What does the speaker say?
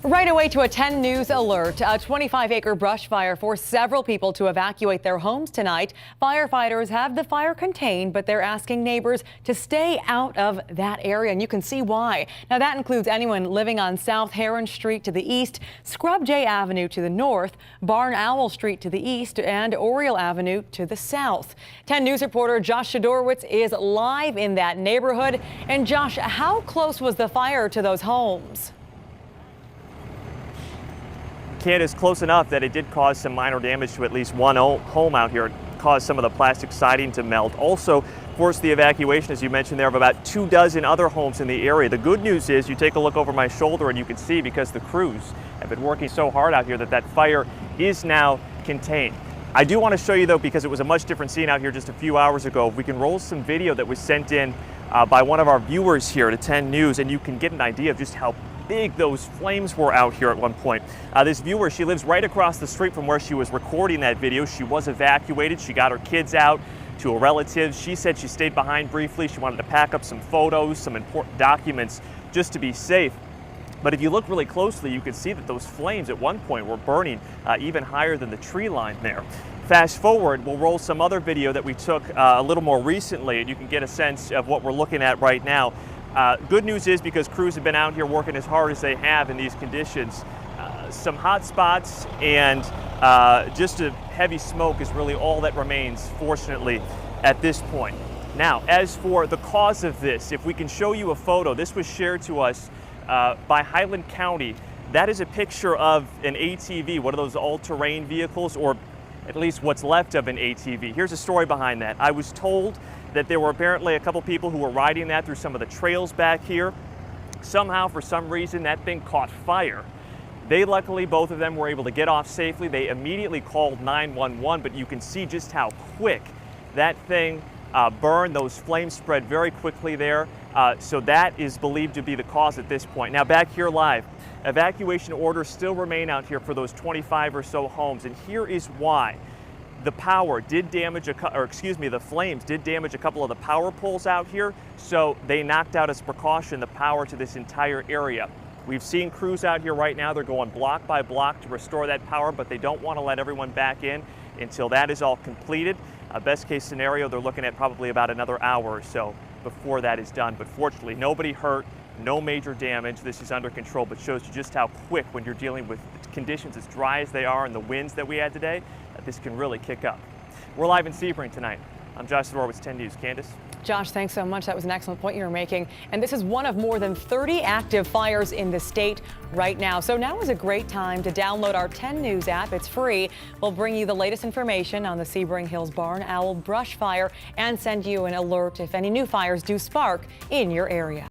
Right away to a 10 News alert. A 25-acre brush fire forced several people to evacuate their homes tonight. Firefighters have the fire contained, but they're asking neighbors to stay out of that area, and you can see why. Now, that includes anyone living on South Heron Street to the east, Scrub J Avenue to the north, Barn Owl Street to the east, and Oriole Avenue to the south. 10 News reporter Josh Shadorowitz is live in that neighborhood. And Josh, how close was the fire to those homes? Is close enough that it did cause some minor damage to at least one home out here. It caused some of the plastic siding to melt. Also forced the evacuation, as you mentioned there, of about 24 other homes in the area. The good news is you take a look over my shoulder and you can see, because the crews have been working so hard out here, that fire is now contained. I do want to show you, though, because it was a much different scene out here just a few hours ago. If we can roll some video that was sent in by one of our viewers here to 10 News, and you can get an idea of just how big those flames were out here at one point. This viewer, she lives right across the street from where she was recording that video. She was evacuated. She got her kids out to a relative. She said she stayed behind briefly. She wanted to pack up some photos, some important documents, just to be safe. But if you look really closely, you can see that those flames at one point were burning even higher than the tree line there. Fast forward, we'll roll some other video that we took a little more recently, and you can get a sense of what we're looking at right now. Good news is, because crews have been out here working as hard as they have in these conditions, some hot spots and just a heavy smoke is really all that remains, fortunately, at this point. Now, as for the cause of this, if we can show you a photo, this was shared to us by Highland County. That is a picture of an ATV, one of those all-terrain vehicles, or at least what's left of an ATV. Here's a story behind that. I was told that there were apparently a couple people who were riding that through some of the trails back here. Somehow, for some reason, that thing caught fire. They, luckily, both of them were able to get off safely. They immediately called 911, but you can see just how quick that thing burned. Those flames spread very quickly there. So that is believed to be the cause at this point. Now, back here live, evacuation orders still remain out here for those 25 or so homes, and here is why. The power did damage, the flames did damage a couple of the power poles out here, so they knocked out as a precaution the power to this entire area. We've seen crews out here right now. They're going block by block to restore that power, but they don't want to let everyone back in until that is all completed. Best case scenario, they're looking at probably about another hour or so before that is done. But fortunately, nobody hurt, no major damage. This is under control, but shows you just how quick, when you're dealing with conditions as dry as they are and the winds that we had today, that this can really kick up. We're live in Sebring tonight. I'm Josh Shadorowitz, 10 News. Candace? Josh, thanks so much. That was an excellent point you were making. And this is one of more than 30 active fires in the state right now. So now is a great time to download our 10 News app. It's free. We'll bring you the latest information on the Sebring Hills Barn Owl brush fire and send you an alert if any new fires do spark in your area.